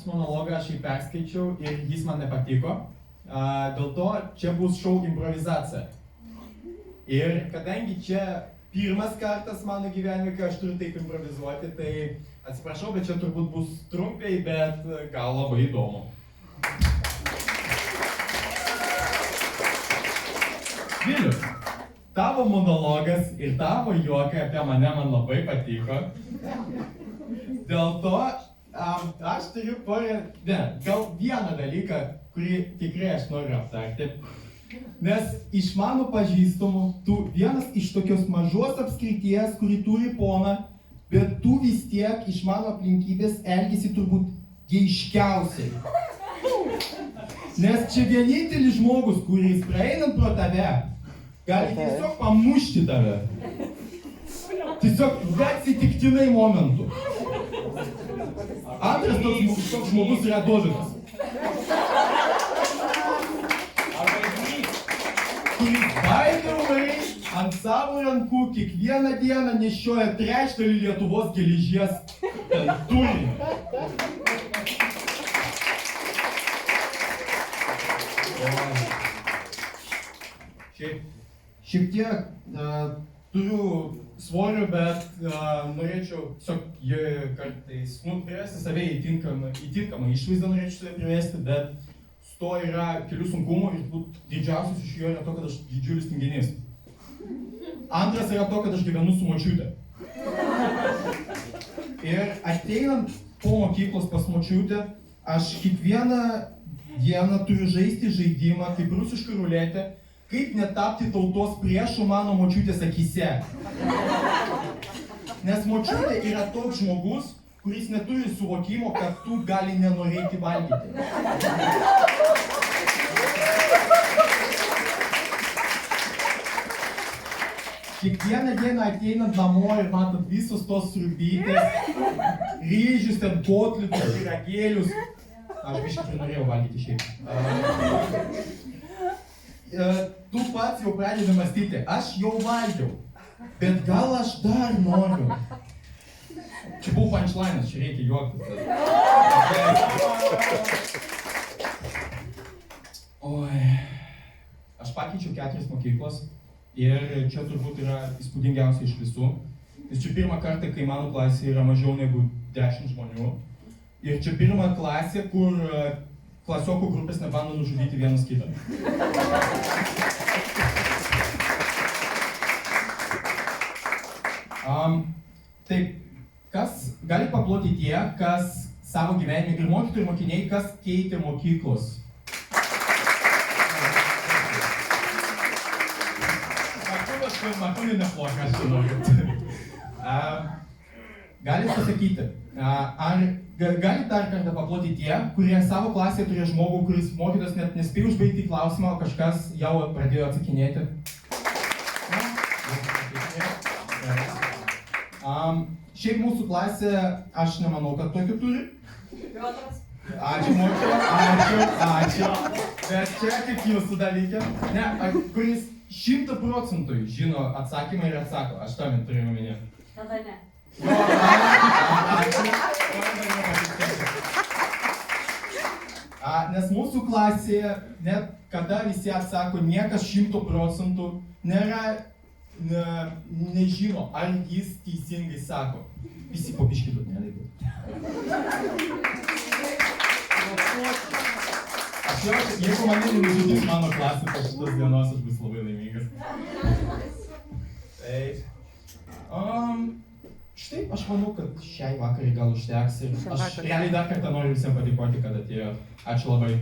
Monologą aš jį perskaičiau ir jis man nepatiko. Dėl to čia bus šou improvizacija. Ir kadangi čia pirmas kartas mano gyvenime, kai aš turiu taip improvizuoti, tai atsiprašau, bet čia turbūt bus trumpiai, bet gal labai įdomu. Vilius, tavo monologas ir tavo juokai apie mane man labai patiko. Dėl to aš turiu gal vieną dalyką, kurį tikrai aš noriu aptarti. Nes iš mano pažįstamų, tu vienas iš tokios mažos apskrities, kuri turi poną, bet tu vis tiek iš mano aplinkybės elgėsi turbūt geiškiausiai. Nes čia vienintelis žmogus, kuris praeinant pro tave, gali tiesiog pamušti tave. Tiesiog atsitiktinai momentu. Antras toks žmogus yra Dovydas. Kuris baidžiamai ant savo rankų kiekvieną dieną nešioja trečdalį Lietuvos geležies turinį. Šiek tiek turiu svorio, bet norėčiau tiesiog kartais privesti save įtinkamą išvaizdą norėčiau save privesti, bet su to yra kelių sunkumų ir didžiausias iš jo yra to, kad aš didžiulis tinginys. Antras yra to, kad aš gyvenu su močiute. Ir ateinant po mokyklos pas močiutę, aš kiekvieną dieną turiu žaisti žaidimą kaip rusiška ruletė, kaip netapti tautos priešų mano močiutės akyse. Nes močiutė yra toks žmogus, kuris neturi suvokimo, kad tu gali nenorėti valgyti. Kiekvieną dieną ateinant namo ir matant visus tos sriubytės, ryžius, ten kotletus, pyragėlius. Aš biškai norėjau valgyti šiaip. Tu pats jau pradedi mąstyti, aš jau valgiau, bet gal aš dar noriu. Čia buvo punchline'as, čia reikia juoktis. Oi. Aš pakeičiau 4 mokyklos ir čia turbūt yra įspūdingiausia iš visų. Nes čia pirmą kartą, kai mano klasė yra mažiau negu 10 žmonių. Ir čia pirma klasė, kur klasiokų grupės nebando nužudyti vienas kitą. Taip, kas gali paploti tie, kas savo gyvenime ir mokytojai ir mokiniai, kas keitė mokyklos? Matau neplaukia, aš žinau. Galit pasakyti, ar galit dar kartą paploti tie, kurie savo klasėje turėjo žmogų, kuris mokytojas net nespėjo užbaigti klausimą, o kažkas jau pradėjo atsakinėti? Šiaip mūsų klasė, aš nemanau, kad tokių turi. Ačiū mokytoja, ačiū. Bet čia kaip jūsų dalykė. Ne, kuris 100% žino atsakymą ir atsako, aš tam turėjau omenyje. Tada ne. Nes mūsų klasėje, net kada visi atsako, niekas 100% nežino, ar jis teisingai sako. Visi po biškį durneliai. Jeigu mane nenužudys mano klasė po šitos dienos, aš bus labai laimingas. Štai, aš manau, kad šiai vakarai gal užteks ir aš realiai dar kartą noriu visiems padėkoti, kad atėjo. Ačiū labai.